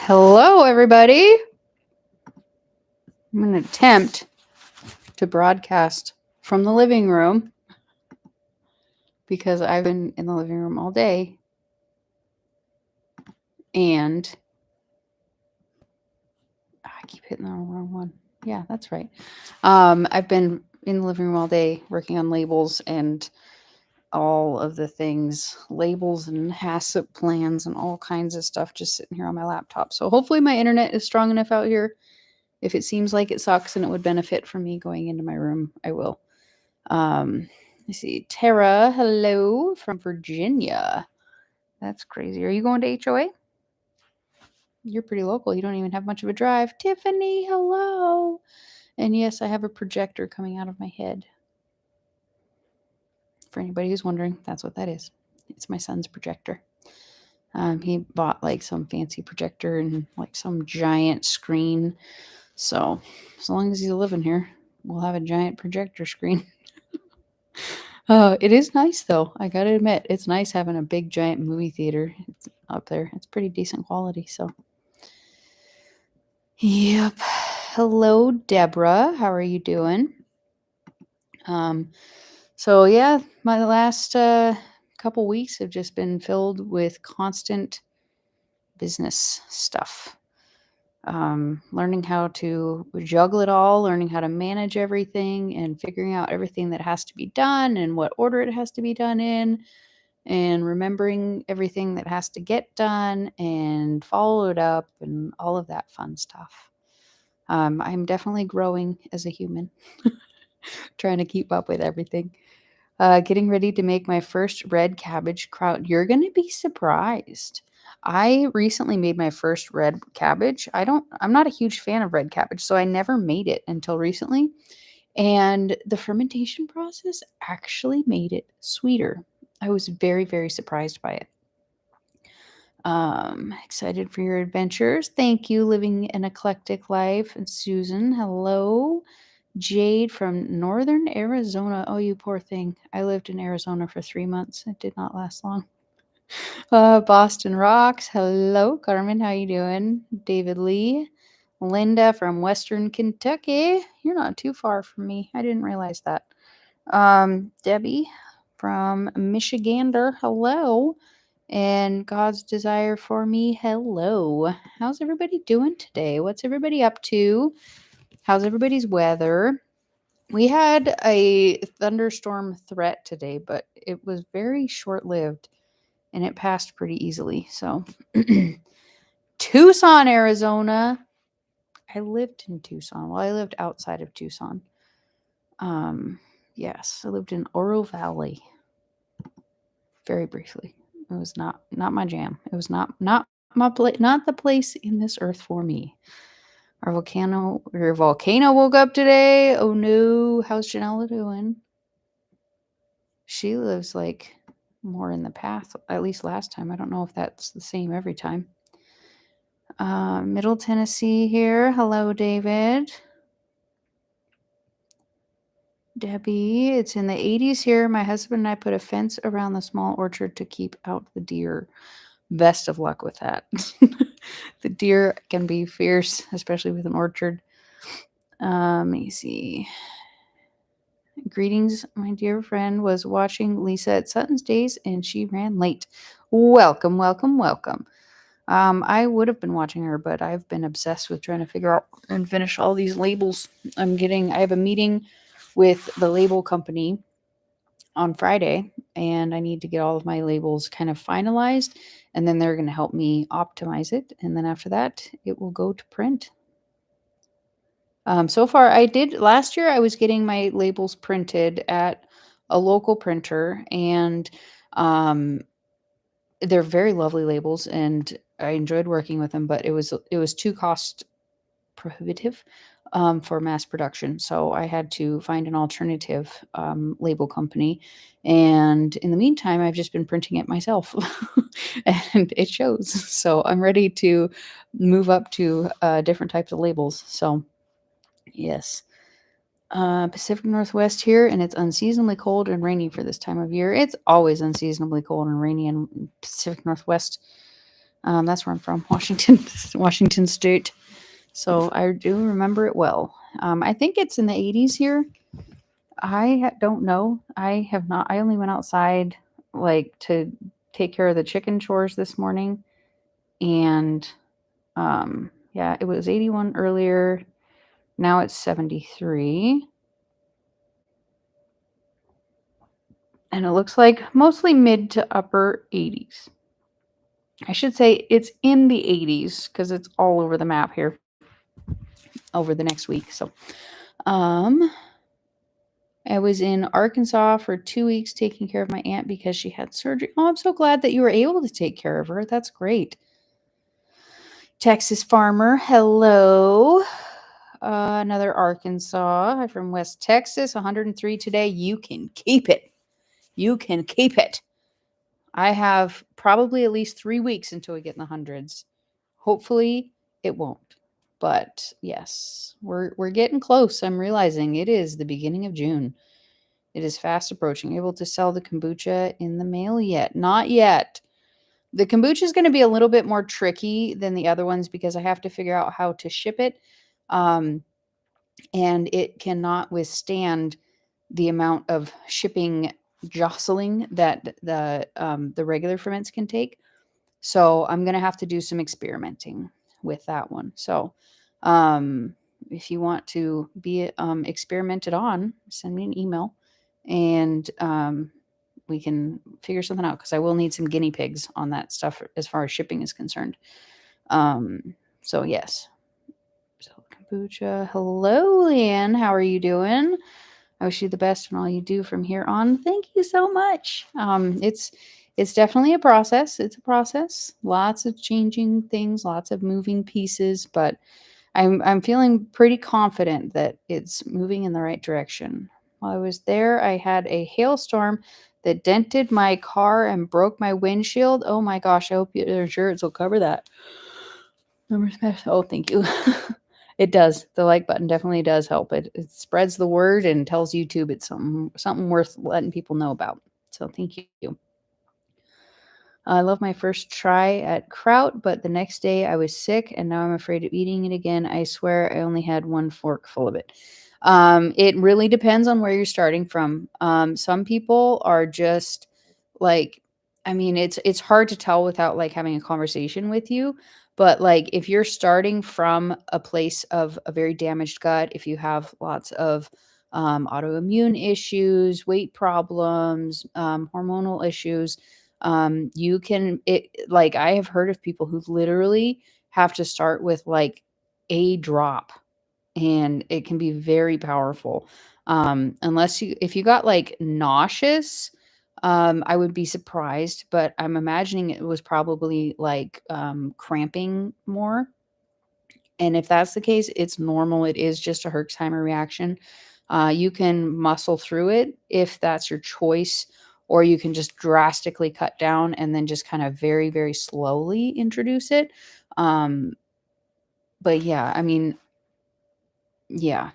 Hello, everybody. I'm going to attempt to broadcast from the living room because I've been in the living room all day. And I keep hitting the wrong one. Yeah, that's right. I've been in the living room all day working on labels and all of the things, labels and HACCP plans and all kinds of stuff just sitting here on my laptop. So hopefully my internet is strong enough out here. If it seems like it sucks and it would benefit from me going into my room, I will. Let's see. Tara, hello from Virginia. That's crazy. Are you going to HOA? You're pretty local. You don't even have much of a drive. Tiffany, hello. And yes, I have a projector coming out of my head. For anybody who's wondering, that's what that is. It's my son's projector. He bought like some fancy projector and like some giant screen. So as long as he's living here, we'll have a giant projector screen. It is nice though. I gotta admit, it's nice having a big giant movie theater up there. It's pretty decent quality. So, yep. Hello, Deborah. How are you doing? So yeah, my last couple weeks have just been filled with constant business stuff. Learning how to juggle it all, learning how to manage everything, and figuring out everything that has to be done and what order it has to be done in, and remembering everything that has to get done and follow it up and all of that fun stuff. I'm definitely growing as a human, trying to keep up with everything. Getting ready to make my first red cabbage kraut. You're going to be surprised. I recently made my first red cabbage. I'm not a huge fan of red cabbage, so I never made it until recently. And the fermentation process actually made it sweeter. I was very, very surprised by it. Excited for your adventures. Thank you, Living an Eclectic Life. And Susan, hello. Jade from Northern Arizona. Oh, you poor thing. I lived in Arizona for 3 months. It did not last long. Boston Rocks. Hello, Carmen. How you doing? David Lee. Linda from Western Kentucky. You're not too far from me. I didn't realize that. Debbie from Michigander. Hello. And God's Desire for Me. Hello. How's everybody doing today? What's everybody up to? How's everybody's weather? We had a thunderstorm threat today, but it was very short-lived and it passed pretty easily. So, Tucson, Arizona. I lived in Tucson. Well, I lived outside of Tucson. Yes, I lived in Oro Valley. Very briefly. It was not my jam. It was not the place in this earth for me. Your volcano woke up today. Oh no, how's Janella doing? She lives like more in the path, at least last time. I don't know if that's the same every time. Middle Tennessee here. Hello, David. Debbie, it's in the 80s here. My husband and I put a fence around the small orchard to keep out the deer. Best of luck with that. The deer can be fierce, especially with an orchard. Let me see. Greetings, my dear friend was watching Lisa at Sutton's Days and she ran late. Welcome, welcome, welcome. I would have been watching her, but I've been obsessed with trying to figure out and finish all these labels. I have a meeting with the label company on Friday, and I need to get all of my labels kind of finalized, and then they're going to help me optimize it. And then after that, it will go to print. So far, last year, I was getting my labels printed at a local printer, and they're very lovely labels, and I enjoyed working with them, but it was too cost prohibitive for mass production. So I had to find an alternative label company. And in the meantime, I've just been printing it myself and it shows. So I'm ready to move up to different types of labels. So yes. Pacific Northwest here, and it's unseasonably cold and rainy for this time of year. It's always unseasonably cold and rainy in Pacific Northwest. That's where I'm from, Washington, Washington State. So I do remember it well. I think it's in the 80s here. Don't know. I have not. I only went outside like to take care of the chicken chores this morning, and yeah, it was 81 earlier. Now it's 73. And it looks like mostly mid to upper 80s. I should say it's in the 80s because it's all over the map here over the next week. So, um, I was in Arkansas for 2 weeks taking care of my aunt because she had surgery. Oh, I'm so glad that you were able to take care of her. That's great. Texas farmer, hello. Another Arkansas. I'm from West Texas, 103 today. You can keep it. You can keep it. I have probably at least 3 weeks until we get in the hundreds. Hopefully, it won't. But yes, we're getting close. I'm realizing it is the beginning of June. It is fast approaching. Able to sell the kombucha in the mail yet? Not yet. The kombucha is going to be a little bit more tricky than the other ones because I have to figure out how to ship it. And it cannot withstand the amount of shipping jostling that the regular ferments can take. So I'm going to have to do some experimenting with that one. So if you want to be experimented on, send me an email and we can figure something out because I will need some guinea pigs on that stuff as far as shipping is concerned. So yes. So kombucha. Hello, Leanne. How are you doing? I wish you the best in all you do from here on. Thank you so much. It's definitely a process. It's a process. Lots of changing things, lots of moving pieces, but I'm feeling pretty confident that it's moving in the right direction. While I was there, I had a hailstorm that dented my car and broke my windshield. Oh my gosh, I hope your insurance will cover that. Oh, thank you. It does. The like button definitely does help. It spreads the word and tells YouTube it's something worth letting people know about. So thank you. I love my first try at kraut, but the next day I was sick and now I'm afraid of eating it again. I swear I only had one fork full of it. It really depends on where you're starting from. Some people are just like, I mean, it's hard to tell without like having a conversation with you. But like, if you're starting from a place of a very damaged gut, if you have lots of autoimmune issues, weight problems, hormonal issues, you can it like I have heard of people who literally have to start with like a drop and it can be very powerful. Unless you if you got like nauseous, I would be surprised, but I'm imagining it was probably like cramping more. And if that's the case, it's normal. It is just a Herxheimer reaction. You can muscle through it if that's your choice, or you can just drastically cut down and then just kind of very, very slowly introduce it. Um, but yeah, I mean, yeah.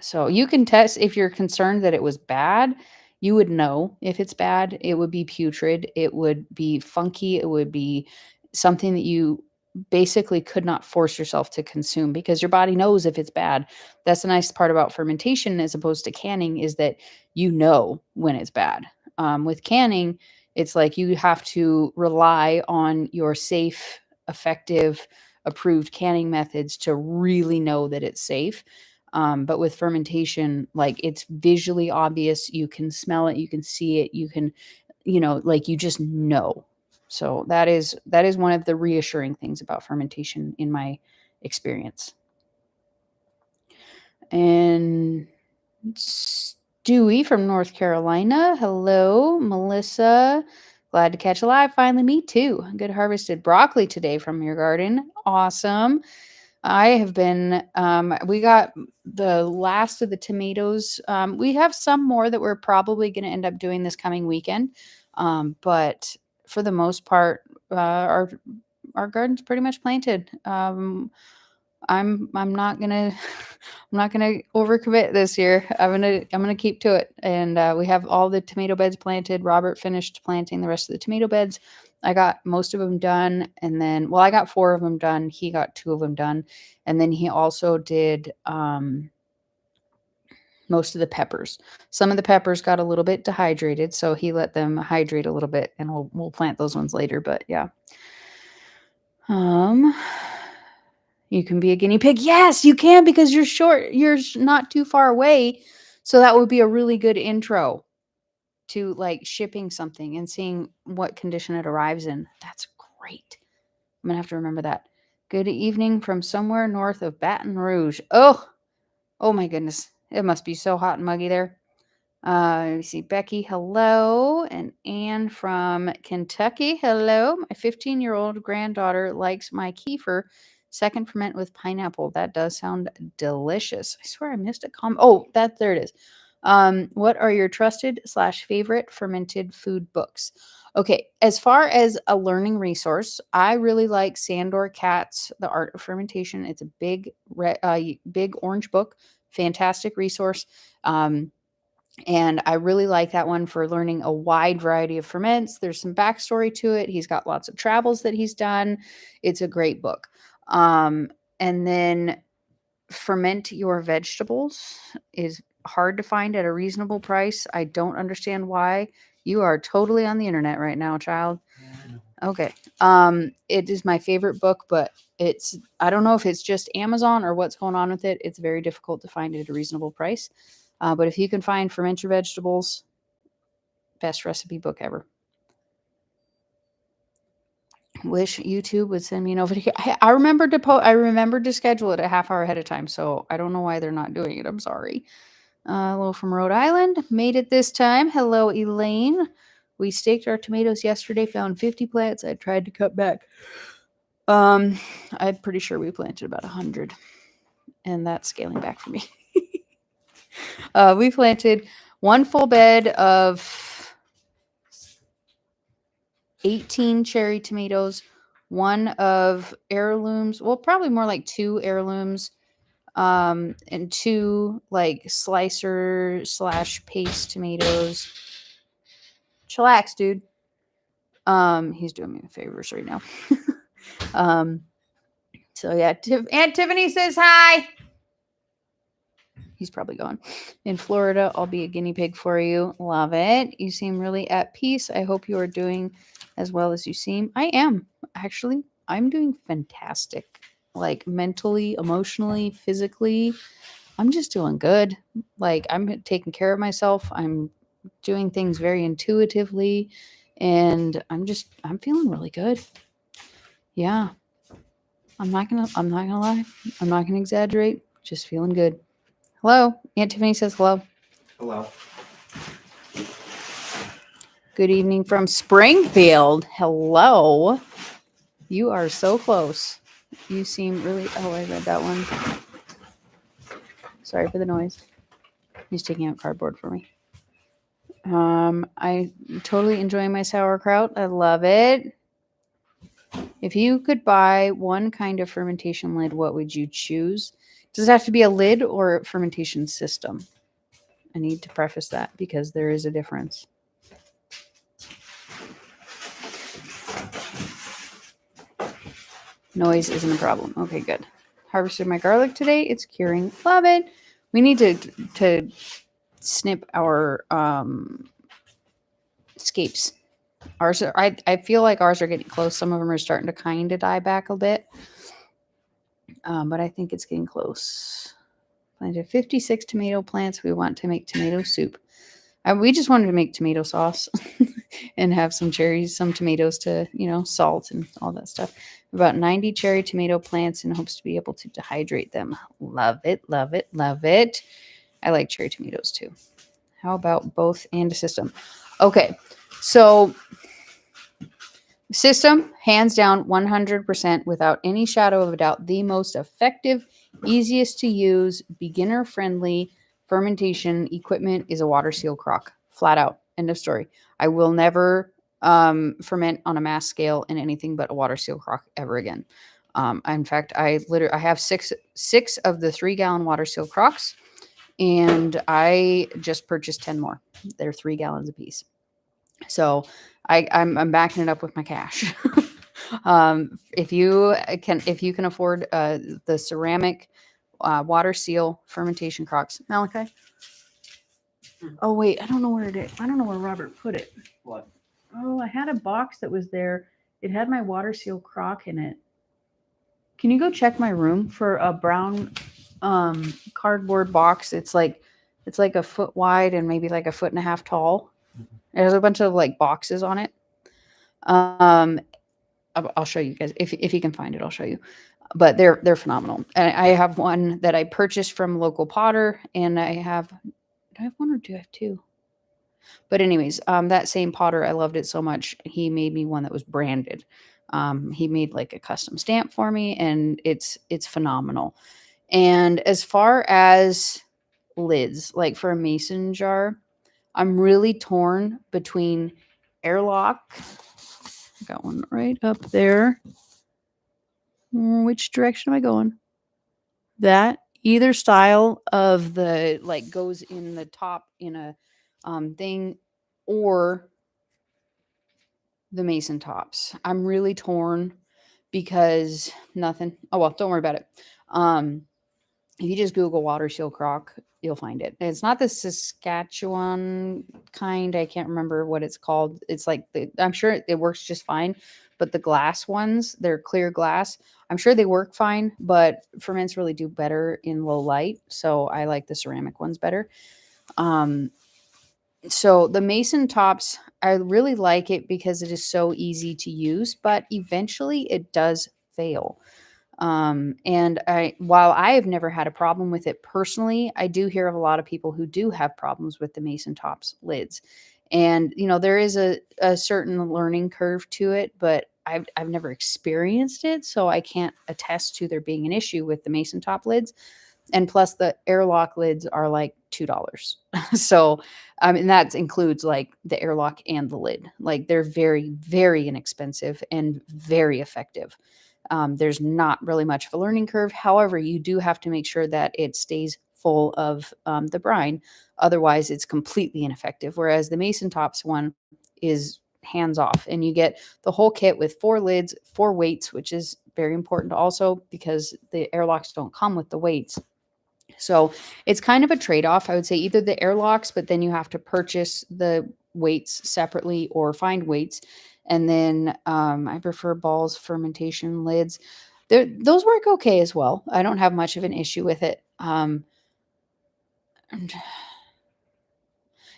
So you can test if you're concerned that it was bad, you would know if it's bad. It would be putrid. It would be funky. It would be something that you basically could not force yourself to consume because your body knows if it's bad. That's the nice part about fermentation as opposed to canning is that you know when it's bad. With canning, it's like you have to rely on your safe, effective, approved canning methods to really know that it's safe. But with fermentation, like it's visually obvious. You can smell it, you can see it, you can, like you just know. So that is one of the reassuring things about fermentation in my experience. And Stewie from North Carolina. Hello, Melissa. Glad to catch alive. Finally, me too. Good harvested broccoli today from your garden. Awesome. I have been, we got the last of the tomatoes. We have some more that we're probably going to end up doing this coming weekend. But for the most part, our garden's pretty much planted. I'm not gonna I'm not gonna overcommit this year. I'm gonna keep to it. And we have all the tomato beds planted. Robert finished planting the rest of the tomato beds. I got most of them done, and then, well, I got 4 of them done. He got 2 of them done, and then he also did most of the peppers. Some of the peppers got a little bit dehydrated, so he let them hydrate a little bit, and we'll plant those ones later. But yeah, you can be a guinea pig. Yes, you can, because you're short. You're not too far away, so that would be a really good intro to like shipping something and seeing what condition it arrives in. That's great. I'm gonna have to remember that. Good evening from somewhere north of Baton Rouge. Oh my goodness. It must be so hot and muggy there. Let me see. Becky, hello. And Anne from Kentucky, hello. My 15-year-old granddaughter likes my kefir, second ferment with pineapple. That does sound delicious. I swear I missed a comment. Oh, there it is. What are your trusted / favorite fermented food books? Okay, as far as a learning resource, I really like Sandor Katz's The Art of Fermentation. It's a big orange book, fantastic resource. And I really like that one for learning a wide variety of ferments. There's some backstory to it. He's got lots of travels that he's done. It's a great book. And then Ferment Your Vegetables is hard to find at a reasonable price. I don't understand why. You are totally on the internet right now, child. Okay. It is my favorite book, but I don't know if it's just Amazon or what's going on with it. It's very difficult to find it at a reasonable price. But if you can find Ferment Your Vegetables, best recipe book ever. Wish YouTube would send me an over here. I remembered to schedule it a half hour ahead of time, so I don't know why they're not doing it. I'm sorry. Hello from Rhode Island. Made it this time. Hello, Elaine. We staked our tomatoes yesterday, found 50 plants. I tried to cut back. I'm pretty sure we planted about 100, and that's scaling back for me. We planted one full bed of 18 cherry tomatoes, one of heirlooms, well, probably more like 2 heirlooms, and 2 like slicer / paste tomatoes. Chillax, dude. He's doing me favors right now. So yeah, Aunt Tiffany says hi. He's probably gone. In Florida, I'll be a guinea pig for you. Love it. You seem really at peace. I hope you are doing as well as you seem. I am. Actually, I'm doing fantastic. Like mentally, emotionally, physically. I'm just doing good. Like I'm taking care of myself. I'm doing things very intuitively, and I'm feeling really good. Yeah. I'm not gonna lie. I'm not gonna exaggerate. Just feeling good. Hello. Aunt Tiffany says hello. Hello. Good evening from Springfield. Hello. You are so close. You seem really... Oh, I read that one. Sorry for the noise. He's taking out cardboard for me. I totally enjoy my sauerkraut. I love it. If you could buy one kind of fermentation lid, what would you choose? Does it have to be a lid or a fermentation system? I need to preface that because there is a difference. Noise isn't a problem. Okay, good. Harvested my garlic today. It's curing. Love it. We need to snip our scapes. Ours are, I feel like ours are getting close. Some of them are starting to kind of die back a bit. But I think it's getting close. Planted 56 tomato plants. We want to make tomato soup. We just wanted to make tomato sauce and have some cherries, some tomatoes to, salt and all that stuff. About 90 cherry tomato plants in hopes to be able to dehydrate them. Love it, love it, love it. I like cherry tomatoes too. How about both and a system? Okay, so system, hands down, 100% without any shadow of a doubt, the most effective, easiest to use, beginner-friendly fermentation equipment is a water seal crock. Flat out. End of story. I will never ferment on a mass scale in anything but a water seal crock ever again. In fact, I have six of the 3-gallon water seal crocks, and I just purchased 10 more. They're 3 gallons a piece. So I'm backing it up with my cash. If you can afford the ceramic water seal fermentation crocks, Malachi. Oh wait, I don't know where it is. I don't know where Robert put it. What? Oh, I had a box that was there. It had my water seal crock in it. Can you go check my room for a brown cardboard box? It's like a foot wide and maybe like a foot and a half tall. There's a bunch of like boxes on it. Um, I'll show you guys if you can find it. I'll show you. But they're phenomenal. And I have one that I purchased from local potter, and I have. Do I have one or do I have two? But anyways, that same potter, I loved it so much. He made me one that was branded. He made like a custom stamp for me, and it's phenomenal. And as far as lids, like for a mason jar, I'm really torn between airlock. I got one right up there. Which direction am I going? That either style of the like goes in the top in a thing, or the mason tops. I'm really torn because nothing. Oh well, don't worry about it. Um, if you just Google water seal crock, you'll find it. It's not the Saskatchewan kind. I can't remember what it's called. It's like I'm sure it works just fine, but the glass ones, they're clear glass. I'm sure they work fine, but ferments really do better in low light. So I like the ceramic ones better. Um, so the mason tops, I really like it because it is so easy to use, but eventually it does fail. And while I have never had a problem with it personally, I do hear of a lot of people who do have problems with the mason tops lids. And there is a certain learning curve to it, but I've never experienced it, so I can't attest to there being an issue with the mason top lids. And plus the airlock lids are like $2. So and that includes like the airlock and the lid. Like they're very, very inexpensive and very effective. There's not really much of a learning curve. However, you do have to make sure that it stays full of the brine. Otherwise, it's completely ineffective. Whereas the Mason Tops one is hands off, and you get the whole kit with 4 lids, 4 weights, which is very important also because the airlocks don't come with the weights. So it's kind of a trade off. I would say either the airlocks, but then you have to purchase the weights separately or find weights. And then I prefer balls fermentation lids. Those work okay as well. I don't have much of an issue with it. And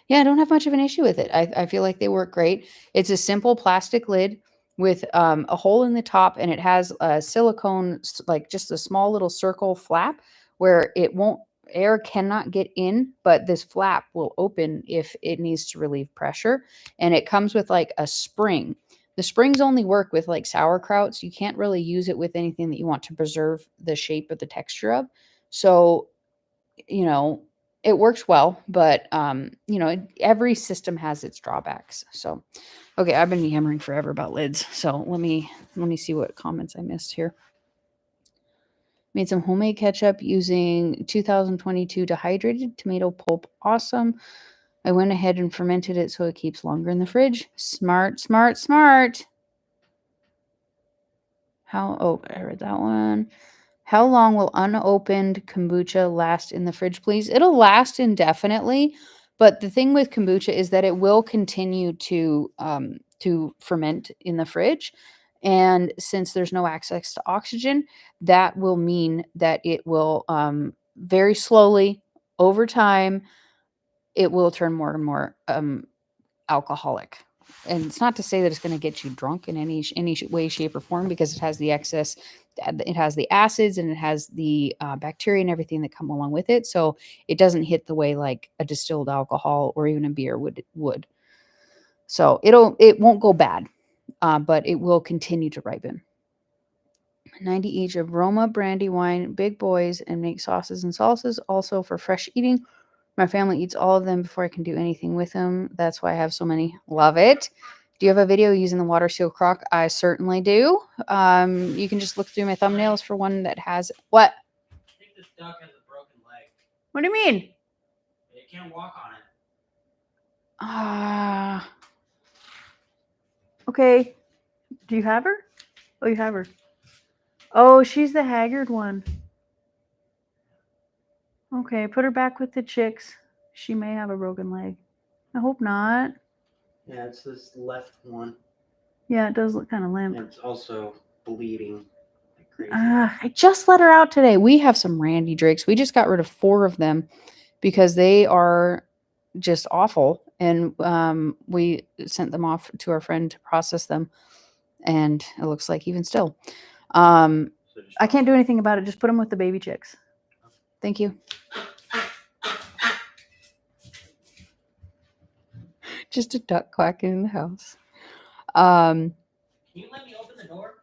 yeah, I don't have much of an issue with it. I feel like they work great. It's a simple plastic lid with a hole in the top, and it has a silicone, like just a small little circle flap where it won't, air cannot get in, but this flap will open if it needs to relieve pressure. And it comes with like a spring. The springs only work with like sauerkrauts. You can't really use it with anything that you want to preserve the shape or the texture of. So you know, it works well, but every system has its drawbacks. So, okay, I've been yammering forever about lids. So let me see what comments I missed here. Made some homemade ketchup using 2022 dehydrated tomato pulp. Awesome. I went ahead and fermented it so it keeps longer in the fridge. Smart, smart, smart. I read that one. How long will unopened kombucha last in the fridge, please? It'll last indefinitely, but the thing with kombucha is that it will continue to ferment in the fridge, and since there's no access to oxygen, that will mean that it will very slowly over time it will turn more and more alcoholic. And it's not to say that it's going to get you drunk in any way, shape, or form because it has the excess, it has the acids and it has the bacteria and everything that come along with it. So it doesn't hit the way like a distilled alcohol or even a beer would. So it won't go bad, but it will continue to ripen. 90 each of Roma brandy wine, big boys, and make sauces and salsas also for fresh eating. My family eats all of them before I can do anything with them. That's why I have so many. Love it. Do you have a video using the water seal crock? I certainly do. You can just look through my thumbnails for one that has what? I think this duck has a broken leg. What do you mean? It can't walk on it. Ah. Okay. Do you have her? Oh, you have her. Oh, she's the haggard one. Okay, put her back with the chicks. She may have a broken leg. I hope not. Yeah, it's this left one. Yeah, it does look kind of limp. And it's also bleeding like crazy. I just let her out today. We have some Randy Drakes. We just got rid of 4 of them because they are just awful. And we sent them off to our friend to process them. And it looks like even still. I can't do anything about it. Just put them with the baby chicks. Thank you. Just a duck quacking in the house. Can you let me open the door?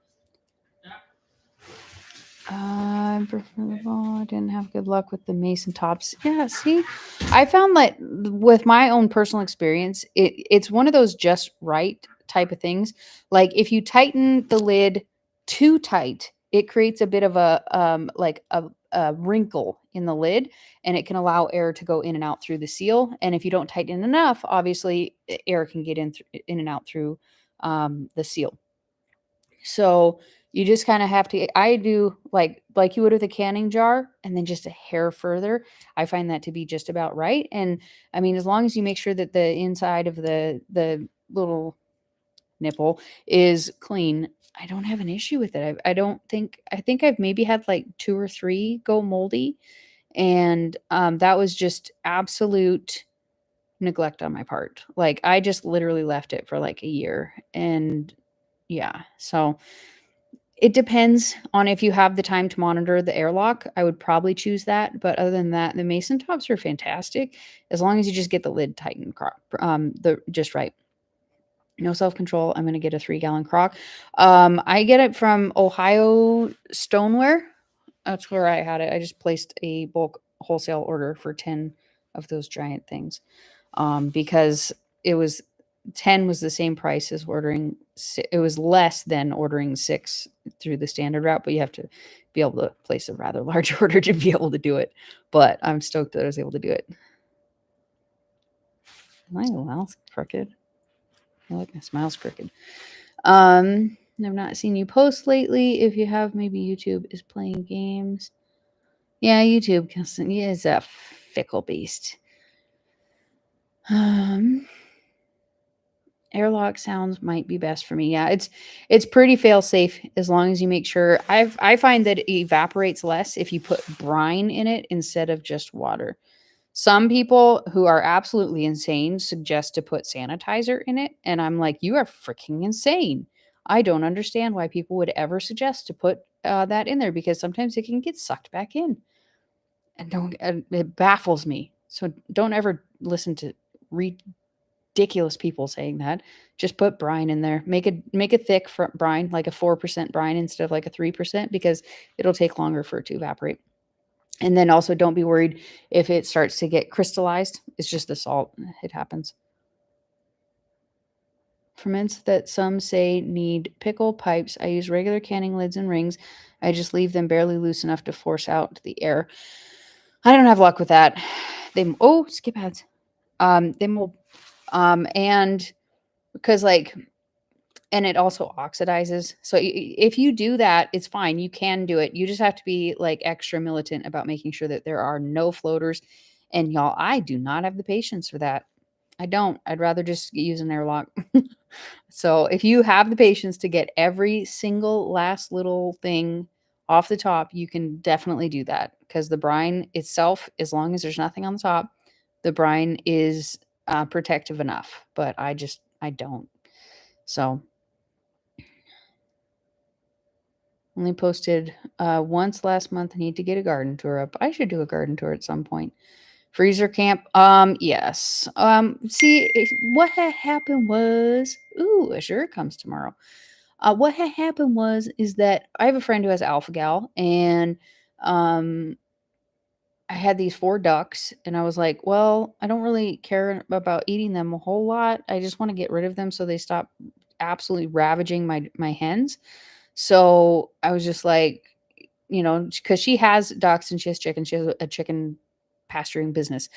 I didn't have good luck with the mason tops. Yeah, see, I found that with my own personal experience, it's one of those just right type of things. Like if you tighten the lid too tight, it creates a bit of a like a wrinkle in the lid, and it can allow air to go in and out through the seal. And if you don't tighten enough, obviously air can get in and out through the seal. So you just kind of have to, I do like you would with a canning jar and then just a hair further. I find that to be just about right. And I mean, as long as you make sure that the inside of the little nipple is clean, I don't have an issue with it. I think I've maybe had like 2 or 3 go moldy, and that was just absolute neglect on my part. Like I just literally left it for like a year, and yeah. So it depends on if you have the time to monitor the airlock. I would probably choose that, but other than that, the mason tops are fantastic as long as you just get the lid tightened, the just right. No self-control. I'm gonna get a 3-gallon crock. I get it from Ohio Stoneware. That's where I had it. I just placed a bulk wholesale order for 10 of those giant things, because it was 10 was the same price as ordering. It was less than ordering 6 through the standard route, but you have to be able to place a rather large order to be able to do it. But I'm stoked that I was able to do it. My mouth's crooked. I like my smile's crooked. I've not seen you post lately. If you have, maybe YouTube is playing games. Yeah, YouTube is a fickle beast. Airlock sounds might be best for me. Yeah, it's pretty fail safe as long as you make sure. I find that it evaporates less if you put brine in it instead of just water. Some people who are absolutely insane suggest to put sanitizer in it, and I'm like, you are freaking insane. I don't understand why people would ever suggest to put that in there, because sometimes it can get sucked back in, and it baffles me. So don't ever listen to ridiculous people saying that. Just put brine in there. Make a thick brine, like a 4% brine instead of like a 3%, because it'll take longer for it to evaporate. And then also don't be worried if it starts to get crystallized. It's just the salt. It happens. Ferments that some say need pickle pipes. I use regular canning lids and rings. I just leave them barely loose enough to force out the air. I don't have luck with that. Skip ads. They mold. And because and it also oxidizes. So if you do that, it's fine. You can do it. You just have to be like extra militant about making sure that there are no floaters. And y'all, I do not have the patience for that. I don't. I'd rather just use an airlock. So if you have the patience to get every single last little thing off the top, you can definitely do that, because the brine itself, as long as there's nothing on the top, the brine is protective enough. But I don't. So only posted once last month. I need to get a garden tour up. I should do a garden tour at some point. Freezer camp. Yes. See, what had happened was, sure it comes tomorrow. What had happened is that I have a friend who has alpha gal, and I had these 4 ducks, and I was like, well, I don't really care about eating them a whole lot. I just want to get rid of them so they stop absolutely ravaging my hens. So I was just like, because she has ducks and she has chickens. She has a chicken pasturing business.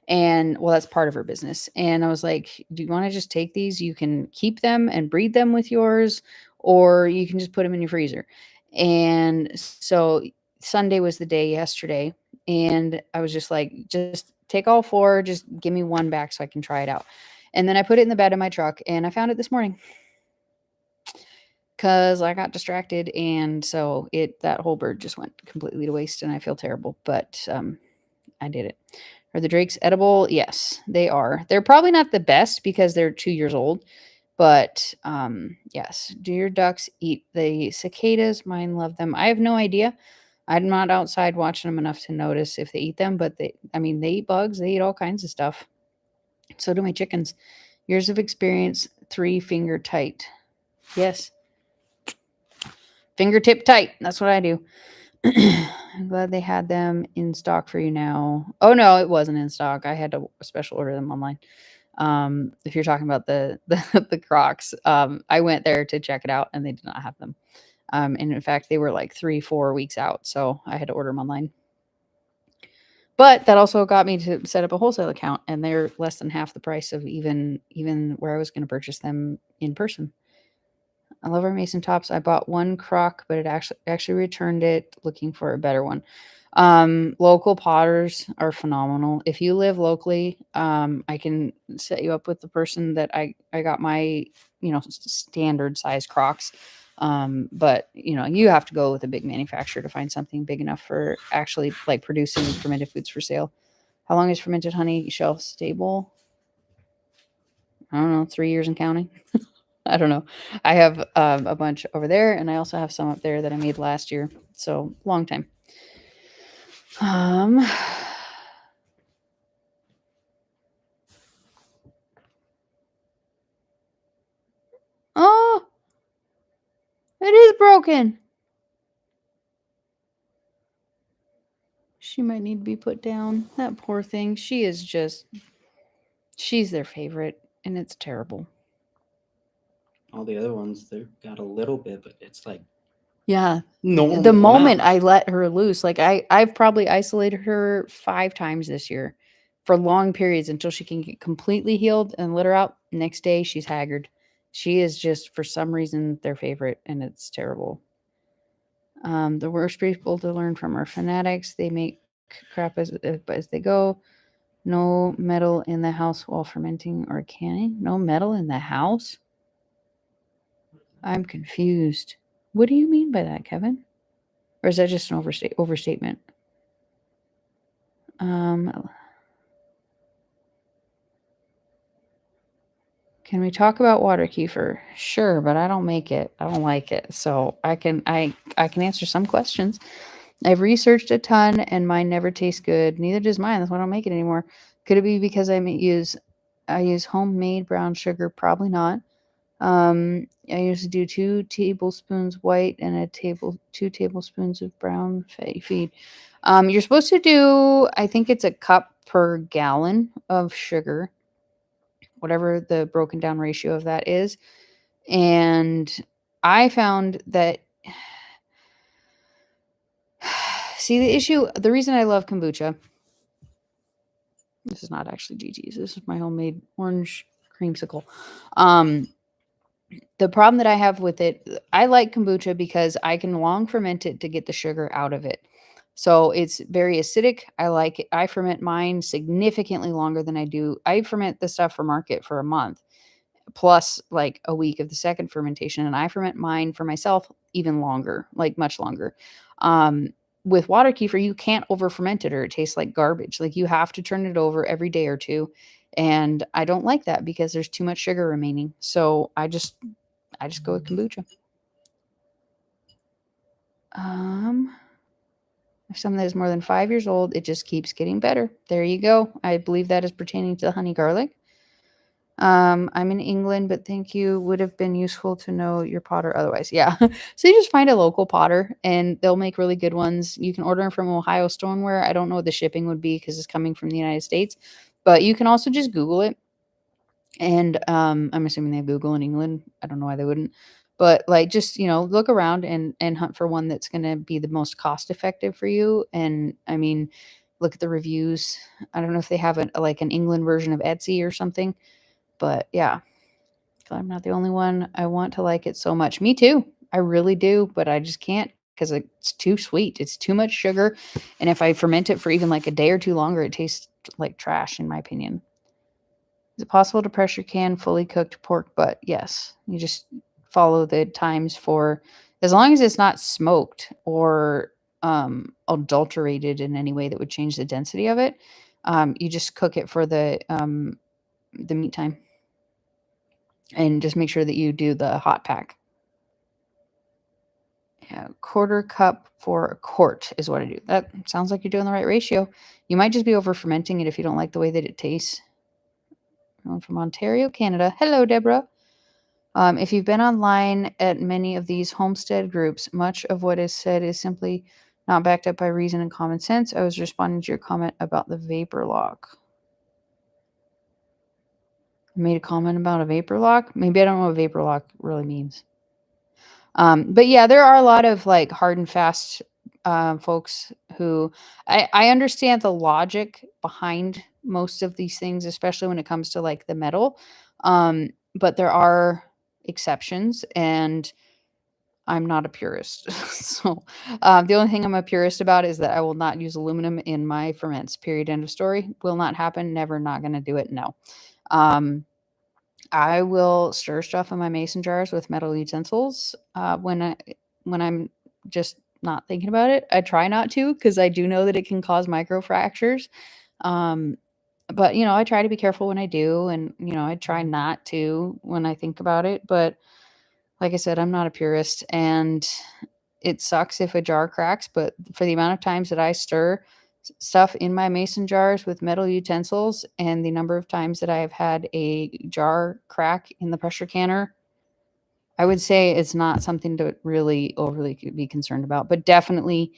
And well, that's part of her business. And I was like, do you want to just take these? You can keep them and breed them with yours, or you can just put them in your freezer. And so Sunday was the day yesterday. And I was just like, just take all four, just give me one back so I can try it out. And then I put it in the bed of my truck and I found it this morning because I got distracted. And so that whole bird just went completely to waste and I feel terrible, but I did it. Are the drakes edible? Yes, they are. They're probably not the best because they're 2 years old, but yes. Do your ducks eat the cicadas? Mine love them. I have no idea. I'm not outside watching them enough to notice if they eat them, but they eat bugs. They eat all kinds of stuff. So do my chickens. Years of experience, 3-finger tight. Yes. Fingertip tight. That's what I do. I'm glad they had them in stock for you now. Oh no, it wasn't in stock. I had to special order them online. If you're talking about the Crocs, I went there to check it out and they did not have them. And in fact, they were like 3-4 weeks out, so I had to order them online. But that also got me to set up a wholesale account, and they're less than half the price of even where I was going to purchase them in person. I love our mason tops. I bought one crock, but it actually returned it looking for a better one. Local potters are phenomenal. If you live locally, I can set you up with the person that I got my, standard size crocks. But you have to go with a big manufacturer to find something big enough for actually like producing fermented foods for sale. How long is fermented honey shelf stable? I don't know, 3 years and counting. I don't know. I have a bunch over there, and I also have some up there that I made last year. So long time. Oh, it is broken. She might need to be put down. That poor thing. She's their favorite, and it's terrible. All the other ones, they've got a little bit, but it's like Yeah. normal. The moment amount. I let her loose, like I've probably isolated her 5 times this year for long periods until she can get completely healed and let her out. Next day, she's haggard. She is just, for some reason, their favorite, and it's terrible. The worst people to learn from are fanatics. They make crap as they go. No metal in the house while fermenting or canning. No metal in the house? I'm confused. What do you mean by that, Kevin? Or is that just an overstatement? Can we talk about water kefir? Sure, but I don't make it. I don't like it. So I can answer some questions. I've researched a ton and mine never tastes good. Neither does mine. That's why I don't make it anymore. Could it be because I use homemade brown sugar? Probably not. I usually do 2 tablespoons white and 2 tablespoons of brown feed. You're supposed to do, I think it's a cup per gallon of sugar, whatever the broken down ratio of that is. And I found that, see, the reason I love kombucha, this is not actually GG's, this is my homemade orange creamsicle. The problem that I have with it, I like kombucha because I can long ferment it to get the sugar out of it. So it's very acidic. I like it. I ferment mine significantly longer than I ferment the stuff for market for a month, plus like a week of the second fermentation. And I ferment mine for myself even longer, like much longer. With water kefir, you can't over ferment it or it tastes like garbage. Like you have to turn it over every day or two. And I don't like that because there's too much sugar remaining. So I just go with kombucha. If something that is more than 5 years old, it just keeps getting better. There you go. I believe that is pertaining to the honey garlic. I'm in England, but thank you. Would have been useful to know your potter otherwise. Yeah. So you just find a local potter and they'll make really good ones. You can order them from Ohio Stoneware. I don't know what the shipping would be because it's coming from the United States, but you can also just Google it. And I'm assuming they have Google in England. I don't know why they wouldn't. But like just, look around and hunt for one that's going to be the most cost effective for you. And I mean, look at the reviews. I don't know if they have like an England version of Etsy or something, but yeah, I'm not the only one. I want to like it so much. Me too. I really do, but I just can't because it's too sweet. It's too much sugar. And if I ferment it for even like a day or two longer, it tastes like trash, in my opinion. Is it possible to pressure can fully cooked pork butt? Yes. You just follow the times for, as long as it's not smoked or adulterated in any way that would change the density of it. You just cook it for the meat time, and just make sure that you do the hot pack. Yeah, quarter cup for a quart is what I do. That sounds like you're doing the right ratio. You might just be over fermenting it if you don't like the way that it tastes. I'm from Ontario, Canada. Hello, Deborah. If you've been online at many of these homestead groups, much of what is said is simply not backed up by reason and common sense. I was responding to your comment about the vapor lock. I made a comment about a vapor lock. Maybe I don't know what vapor lock really means. But yeah, there are a lot of like hard and fast folks who I understand the logic behind most of these things, especially when it comes to like the metal. But there are exceptions, and I'm not a purist. So the only thing I'm a purist about is that I will not use aluminum in my ferments. Period. End of story. Will not happen. Never. Not going to do it. No. I will stir stuff in my mason jars with metal utensils when I'm just not thinking about it. I try not to because I do know that it can cause micro fractures. Um, but I try to be careful when I do, and I try not to when I think about it. But like I said, I'm not a purist, and it sucks if a jar cracks. But for the amount of times that I stir stuff in my mason jars with metal utensils and the number of times that I have had a jar crack in the pressure canner, I would say it's not something to really overly be concerned about. But definitely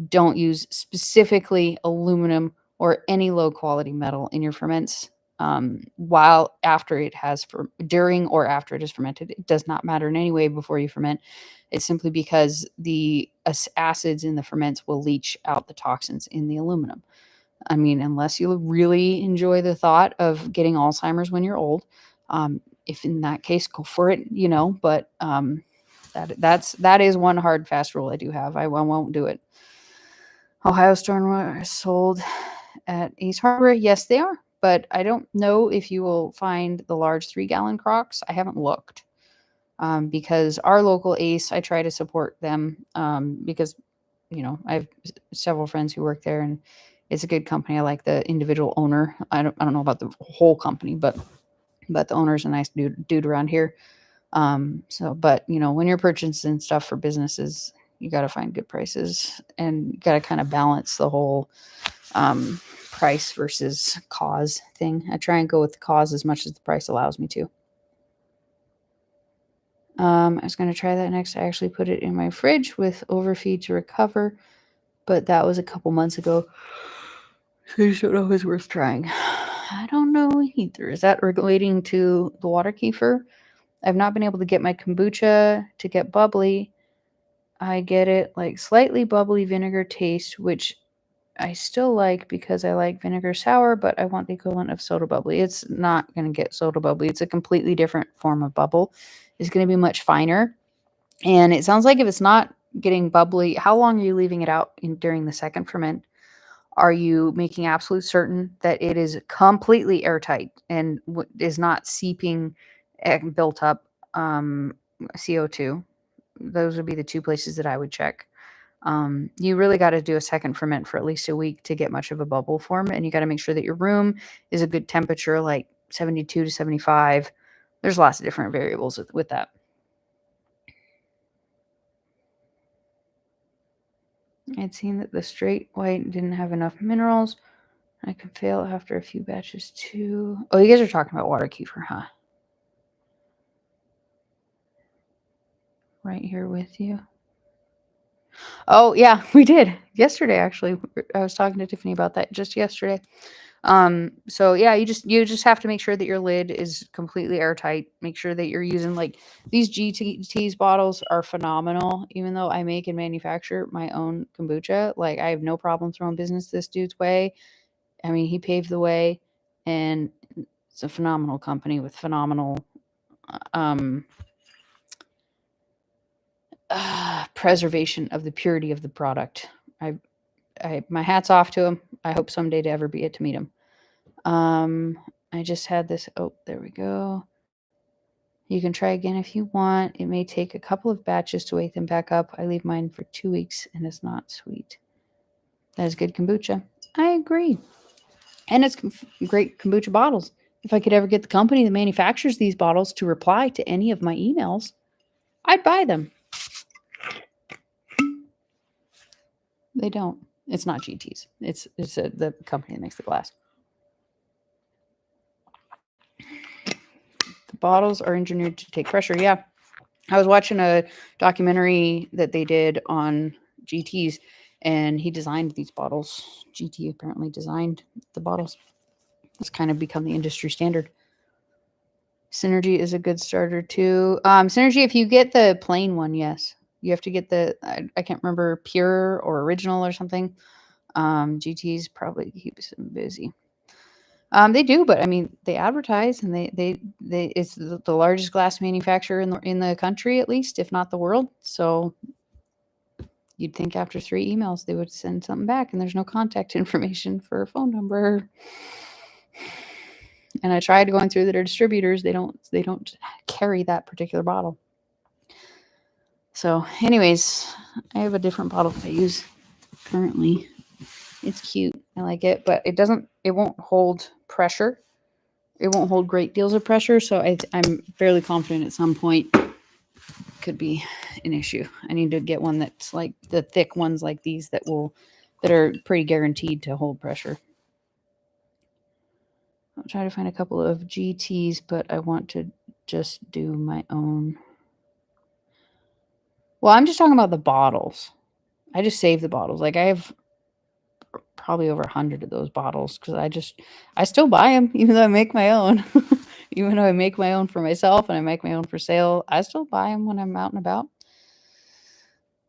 don't use specifically aluminum or any low quality metal in your ferments while after it has during or after it is fermented. It does not matter in any way before you ferment. It's simply because the acids in the ferments will leach out the toxins in the aluminum. I mean, unless you really enjoy the thought of getting Alzheimer's when you're old, if in that case, go for it, but that is one hard, fast rule I do have. I won't do it. Ohio Stormwater is sold at Ace Harbor. Yes, they are, but I don't know if you will find the large 3-gallon crocks. I haven't looked because our local Ace, I try to support them because I have several friends who work there, and it's a good company. I like the individual owner. I don't know about the whole company, but the owner's a nice dude around here. But when you're purchasing stuff for businesses, you got to find good prices, and you got to kind of balance the whole price versus cause thing. I try and go with the cause as much as the price allows me to. I was going to try that next. I actually put it in my fridge with overfeed to recover, but that was a couple months ago. So you don't know if it's worth trying. I don't know either. Is that relating to the water kefir? I've not been able to get my kombucha to get bubbly. I get it like slightly bubbly vinegar taste, which I still like because I like vinegar sour, but I want the equivalent of soda bubbly. It's not going to get soda bubbly. It's a completely different form of bubble. It's going to be much finer. And it sounds like if it's not getting bubbly, how long are you leaving it out during the second ferment? Are you making absolute certain that it is completely airtight and is not seeping built up CO2? Those would be the two places that I would check. You really got to do a second ferment for at least a week to get much of a bubble form. And you got to make sure that your room is a good temperature, like 72 to 75. There's lots of different variables with that. I'd seen that the straight white didn't have enough minerals. I can fail after a few batches too. Oh, you guys are talking about water kefir, huh? Right here with you. Oh, yeah, we did. Yesterday, actually. I was talking to Tiffany about that just yesterday. So yeah, you just have to make sure that your lid is completely airtight. Make sure that you're using like these GT's bottles are phenomenal. Even though I make and manufacture my own kombucha, like I have no problem throwing business this dude's way. I mean, he paved the way, and it's a phenomenal company with phenomenal um preservation of the purity of the product. My hat's off to him. I hope someday to ever be it to meet him. I just had this. Oh, there we go. You can try again if you want. It may take a couple of batches to wake them back up. I leave mine for 2 weeks and it's not sweet. That is good kombucha. I agree. And it's great kombucha bottles. If I could ever get the company that manufactures these bottles to reply to any of my emails, I'd buy them. They don't. It's not GT's. It's the company that makes the glass. The bottles are engineered to take pressure. Yeah. I was watching a documentary that they did on GT's, and he designed these bottles. GT apparently designed the bottles. It's kind of become the industry standard. Synergy is a good starter too. Synergy, if you get the plain one, yes. You have to get the, I can't remember, pure or original or something. GT's probably keeps them busy. They do, but I mean, they advertise, and they it's the largest glass manufacturer in the country, at least, if not the world. So you'd think after 3 emails they would send something back, and there's no contact information for a phone number. And I tried going through their distributors; they don't carry that particular bottle. So, anyways, I have a different bottle that I use currently. It's cute. I like it, but it won't hold pressure. It won't hold great deals of pressure. So I'm fairly confident at some point could be an issue. I need to get one that's like the thick ones like these that are pretty guaranteed to hold pressure. I'll try to find a couple of GTs, but I want to just do my own. Well, I'm just talking about the bottles. I just save the bottles. Like I have probably over 100 of those bottles because I still buy them even though I make my own. Even though I make my own for myself and I make my own for sale, I still buy them when I'm out and about.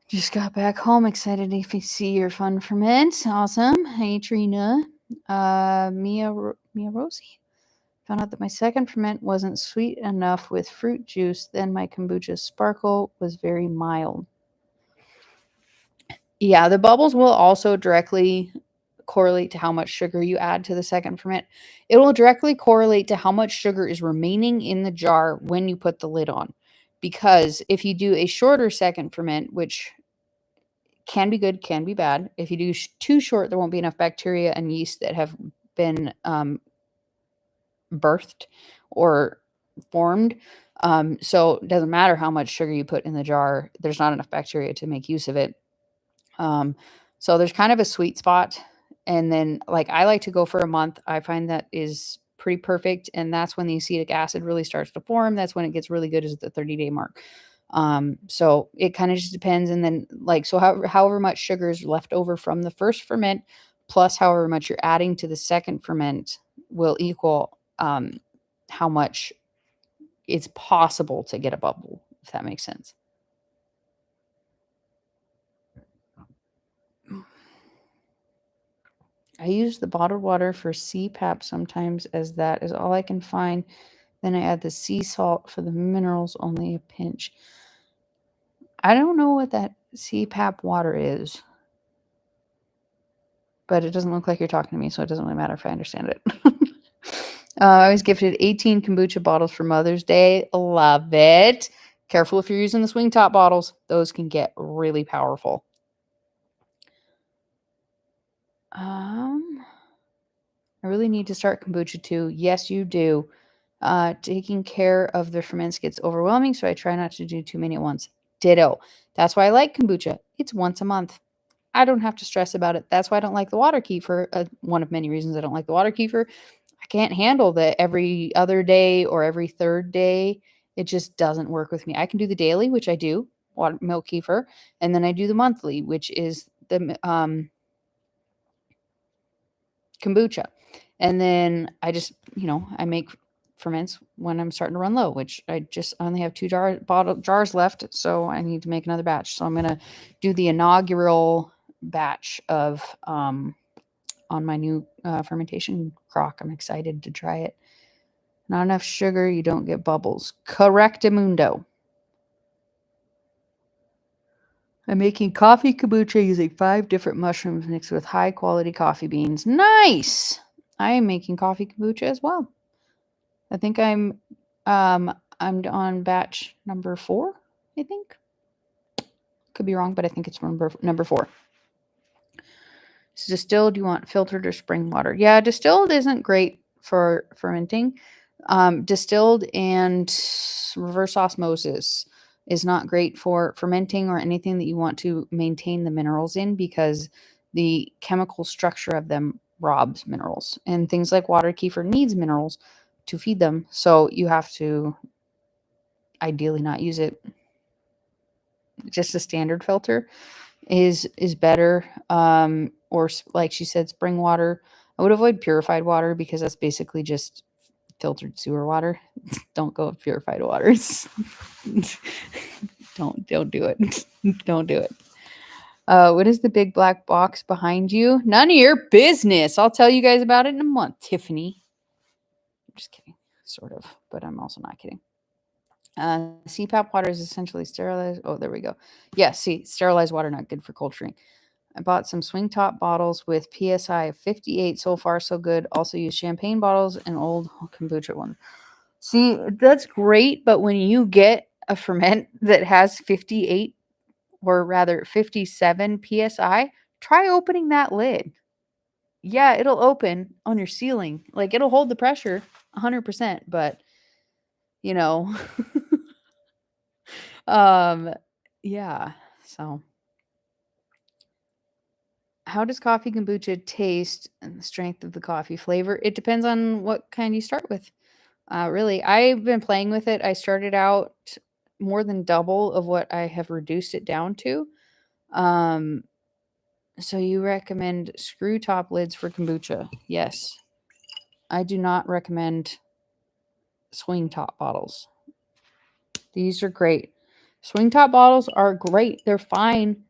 Just got back home, excited to see your fun ferment. Awesome. Hey Trina. Mia Rosie. Found out that my second ferment wasn't sweet enough with fruit juice. Then my kombucha sparkle was very mild. Yeah, the bubbles will also directly correlate to how much sugar you add to the second ferment. It will directly correlate to how much sugar is remaining in the jar when you put the lid on. Because if you do a shorter second ferment, which can be good, can be bad. If you do too short, there won't be enough bacteria and yeast that have been birthed or formed. So it doesn't matter how much sugar you put in the jar. There's not enough bacteria to make use of it. So there's kind of a sweet spot. And then like I like to go for a month. I find that is pretty perfect. And that's when the acetic acid really starts to form. That's when it gets really good, is at the 30-day mark. So it kind of just depends. And then like, so however much sugar is left over from the first ferment, plus however much you're adding to the second ferment will equal how much it's possible to get a bubble, if that makes sense. I use the bottled water for CPAP sometimes, as that is all I can find. Then I add the sea salt for the minerals, only a pinch. I don't know what that CPAP water is, but it doesn't look like you're talking to me, so it doesn't really matter if I understand it. I was gifted 18 kombucha bottles for Mother's Day. Love it. Careful if you're using the swing top bottles. Those can get really powerful. I really need to start kombucha too. Yes, you do. Taking care of the ferments gets overwhelming, so I try not to do too many at once. Ditto. That's why I like kombucha. It's once a month. I don't have to stress about it. That's why I don't like the water kefir. One of many reasons I don't like the water kefir. I can't handle the every other day or every third day. It just doesn't work with me. I can do the daily, which I do, water milk kefir, and then I do the monthly, which is the kombucha. And then I just, I make ferments when I'm starting to run low, which I only have 2 jars left. So I need to make another batch. So I'm going to do the inaugural batch of, on my new fermentation crock. I'm excited to try it. Not enough sugar, you don't get bubbles. Correctamundo. I'm making coffee kombucha using 5 different mushrooms mixed with high quality coffee beans. Nice. I am making coffee kombucha as well. I think I'm on batch number 4, I think. Could be wrong, but I think it's number 4. So distilled, you want filtered or spring water? Yeah, distilled isn't great for fermenting. Distilled and reverse osmosis is not great for fermenting or anything that you want to maintain the minerals in, because the chemical structure of them robs minerals. And things like water kefir needs minerals to feed them. So you have to ideally not use it. Just a standard filter is better. Or like she said, spring water. I would avoid purified water because that's basically just filtered sewer water. Don't go with purified waters. Don't do it. Don't do it. What is the big black box behind you? None of your business. I'll tell you guys about it in a month, Tiffany. I'm just kidding, sort of, but I'm also not kidding. CPAP water is essentially sterilized. Oh, there we go. Yeah, see, sterilized water, not good for culturing. I bought some swing top bottles with PSI of 58. So far, so good. Also use champagne bottles and old kombucha one. See, that's great, but when you get a ferment that has 58, or rather 57 PSI, try opening that lid. Yeah, it'll open on your ceiling. Like, it'll hold the pressure 100%, but you know, yeah. So how does coffee kombucha taste and the strength of the coffee flavor? It depends on what kind you start with. Really, I've been playing with it. I started out more than double of what I have reduced it down to. Um, so you recommend screw top lids for kombucha? Yes. I do not recommend swing top bottles. These are great. Swing top bottles are great. They're fine.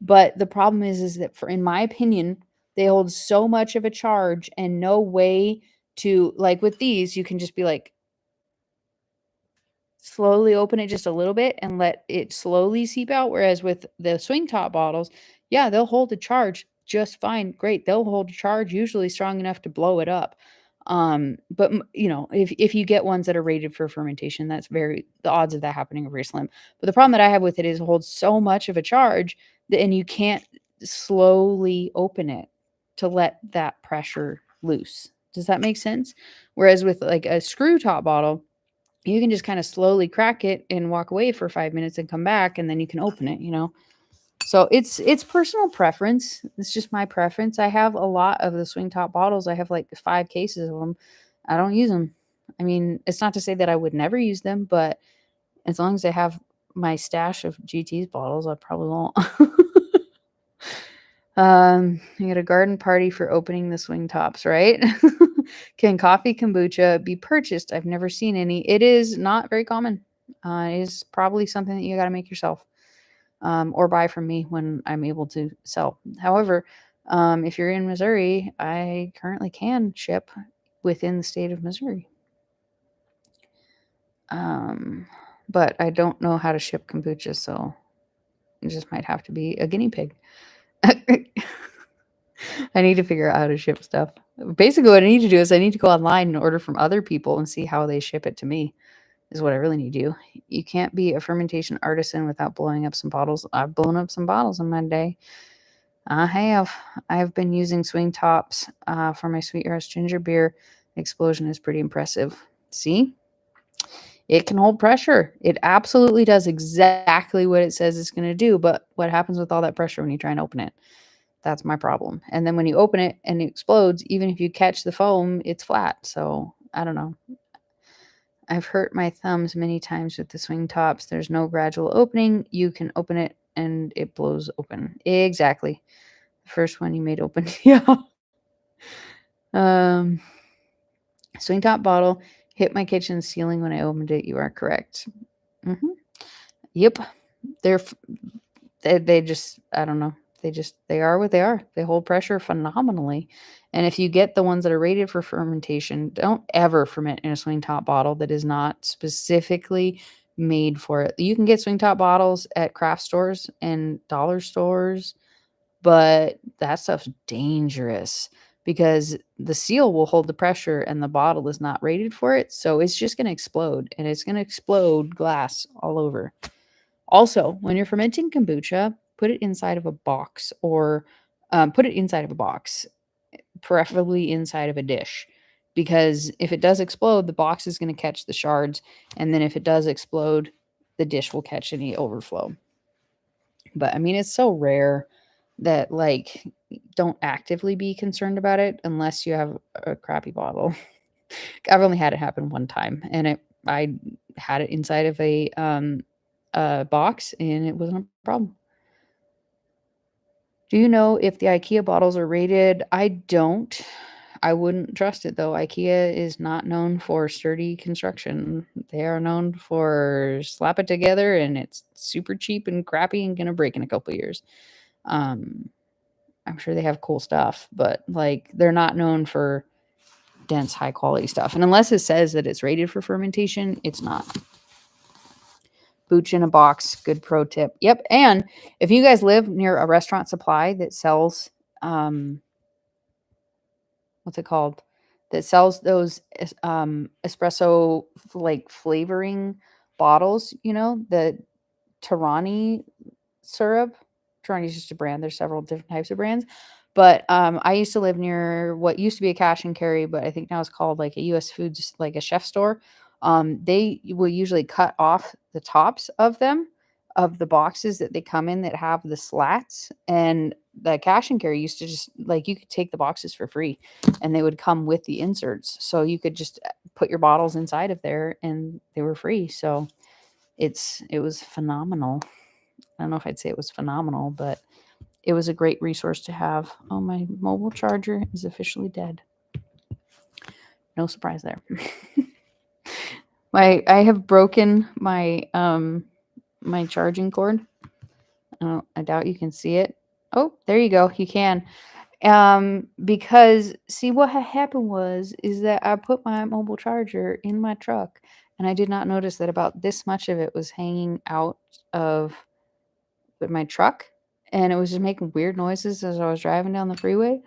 But the problem is that in my opinion, they hold so much of a charge and no way to, like with these, you can just be like, slowly open it just a little bit and let it slowly seep out. Whereas with the swing top bottles, yeah, they'll hold a charge just fine. Great. They'll hold a charge usually strong enough to blow it up. But if you get ones that are rated for fermentation, the odds of that happening are very slim. But the problem that I have with it is it holds so much of a charge and you can't slowly open it to let that pressure loose. Does that make sense? Whereas with like a screw top bottle, you can just kind of slowly crack it and walk away for 5 minutes and come back, and then you can open it. So it's personal preference. It's just my preference. I have a lot of the swing top bottles. I have like 5 cases of them. I don't use them. I mean, it's not to say that I would never use them, but as long as I have my stash of GT's bottles, I probably won't. You get a garden party for opening the swing tops, right? Can coffee kombucha be purchased? I've never seen any. It is not very common. It is probably something that you got to make yourself, or buy from me when I'm able to sell. However, if you're in Missouri, I currently can ship within the state of Missouri. But I don't know how to ship kombucha, so it just might have to be a guinea pig. I need to figure out how to ship stuff. Basically, what I need to do is I need to go online and order from other people and see how they ship it to me, is what I really need to do. You can't be a fermentation artisan without blowing up some bottles. I've blown up some bottles in my day. I have. I've been using swing tops for my Sweet Earth ginger beer. The explosion is pretty impressive. See? It can hold pressure. It absolutely does exactly what it says it's going to do. But what happens with all that pressure when you try and open it? That's my problem. And then when you open it and it explodes, even if you catch the foam, it's flat. So I don't know. I've hurt my thumbs many times with the swing tops. There's no gradual opening. You can open it and it blows open. Exactly. The first one you made open. Yeah. Swing top bottle hit my kitchen ceiling when I opened it. You are correct. Yep. They're they just, I don't know. They are what they are. They hold pressure phenomenally. And if you get the ones that are rated for fermentation, don't ever ferment in a swing top bottle that is not specifically made for it. You can get swing top bottles at craft stores and dollar stores, but that stuff's dangerous because the seal will hold the pressure and the bottle is not rated for it. So it's just going to explode, and it's going to explode glass all over. Also, when you're fermenting kombucha, put it inside of a box, or put it inside of a box, preferably inside of a dish. Because if it does explode, the box is going to catch the shards. And then if it does explode, the dish will catch any overflow. But I mean, it's so rare that, like, don't actively be concerned about it unless you have a crappy bottle. I've only had it happen one time, and I had it inside of a box, and it wasn't a problem. Do you know if the IKEA bottles are rated? I don't. I wouldn't trust it though. IKEA is not known for sturdy construction. They are known for slap it together and it's super cheap and crappy and gonna break in a couple years. Um, I'm sure they have cool stuff, but like they're not known for dense, high quality stuff. And unless it says that it's rated for fermentation, it's not. Booch in a box, good pro tip. Yep. And if you guys live near a restaurant supply that sells, what's it called? That sells those espresso like flavoring bottles, the Tarani syrup. Tarani is just a brand. There's several different types of brands. But I used to live near what used to be a cash and carry, but I think now it's called like a US Foods, like a chef store. They will usually cut off the tops of them, of the boxes that they come in that have the slats. And the cash and carry used to just, like, you could take the boxes for free and they would come with the inserts. So you could just put your bottles inside of there and they were free. So it was phenomenal. I don't know if I'd say it was phenomenal, but it was a great resource to have. Oh, my mobile charger is officially dead. No surprise there. I have broken my my charging cord. I doubt you can see it. Oh, there you go. You can. Because see what had happened is that I put my mobile charger in my truck and I did not notice that about this much of it was hanging out of my truck, and it was just making weird noises as I was driving down the freeway.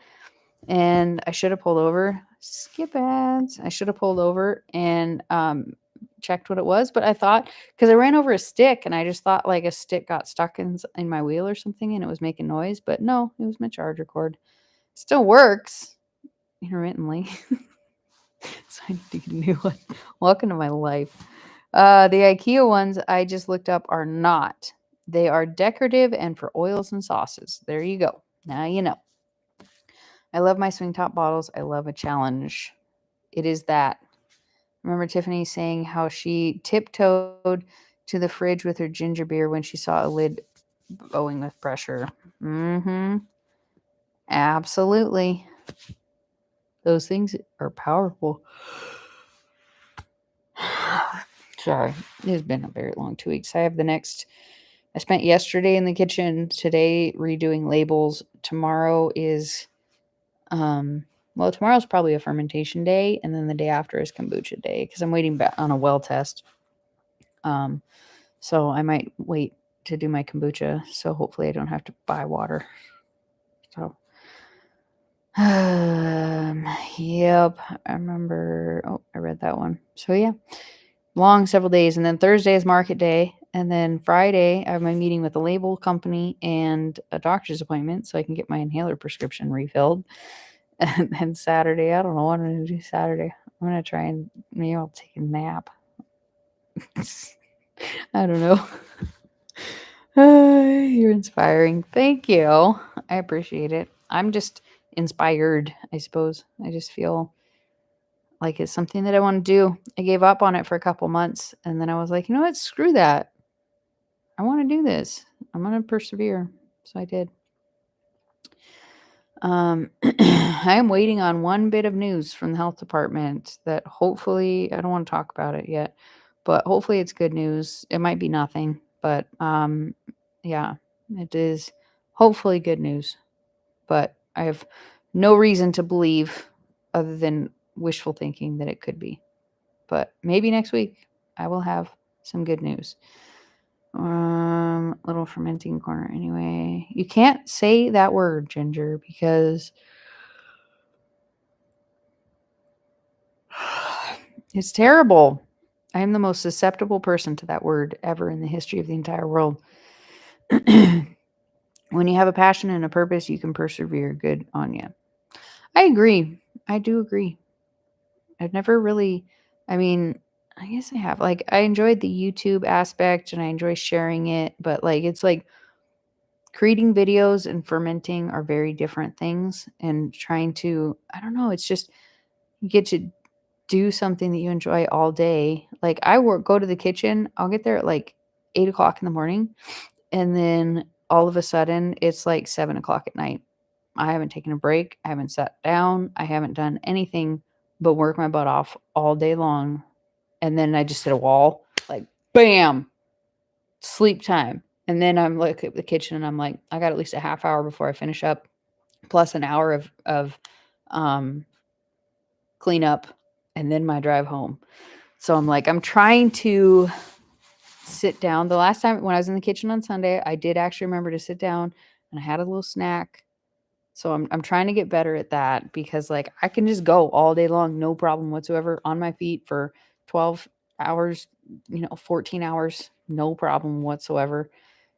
And I should have pulled over. Skip ads. I should have pulled over and checked what it was. But I thought, because I ran over a stick and I just thought like a stick got stuck in my wheel or something and it was making noise. But no, it was my charger cord. Still works intermittently. So I need to get a new one. Welcome to my life. The IKEA ones I just looked up are not. They are decorative and for oils and sauces. There you go. Now you know. I love my swing top bottles. I love a challenge. It is that. Remember Tiffany saying how she tiptoed to the fridge with her ginger beer when she saw a lid bowing with pressure. Mm-hmm. Absolutely. Those things are powerful. Sorry. It has been a very long 2 weeks. I spent yesterday in the kitchen, today redoing labels. Tomorrow is tomorrow's probably a fermentation day, and then the day after is kombucha day because I'm waiting back on a well test. So I might wait to do my kombucha. So hopefully I don't have to buy water. So, yep, I remember. Oh, I read that one. So yeah, long several days, and then Thursday is market day, and then Friday I have my meeting with a label company and a doctor's appointment so I can get my inhaler prescription refilled. And then Saturday, I don't know what I'm going to do Saturday. I'm going to try and maybe I'll take a nap. I don't know. You're inspiring. Thank you. I appreciate it. I'm just inspired, I suppose. I just feel like it's something that I want to do. I gave up on it for a couple months and then I was like, you know what? Screw that. I want to do this. I'm going to persevere. So I did. I am waiting on one bit of news from the health department that hopefully I don't want to talk about it yet, but hopefully it's good news. It might be nothing, but yeah, it is hopefully good news. But I have no reason to believe other than wishful thinking that it could be. But maybe next week I will have some good news. Little fermenting corner anyway. You can't say that word, Ginger, because it's terrible. I am the most susceptible person to that word ever in the history of the entire world. When you have a passion and a purpose, you can persevere. Good on you. I agree. I do agree. I've never really, I mean, I guess I have. Like, I enjoyed the YouTube aspect and I enjoy sharing it, but like, it's like creating videos and fermenting are very different things. And trying to, I don't know, it's just, you get to do something that you enjoy all day. Like, I go to the kitchen, I'll get there at like 8 o'clock in the morning. And then all of a sudden, it's like 7 o'clock at night. I haven't taken a break. I haven't sat down. I haven't done anything but work my butt off all day long. And then I just hit a wall, like, bam, sleep time. And then I'm like at the kitchen and I'm like, I got at least a half hour before I finish up, plus an hour of cleanup, and then my drive home. So I'm like, I'm trying to sit down. The last time when I was in the kitchen on Sunday, I did actually remember to sit down and I had a little snack. So I'm trying to get better at that because like I can just go all day long, no problem whatsoever, on my feet for 12 hours, 14 hours, no problem whatsoever.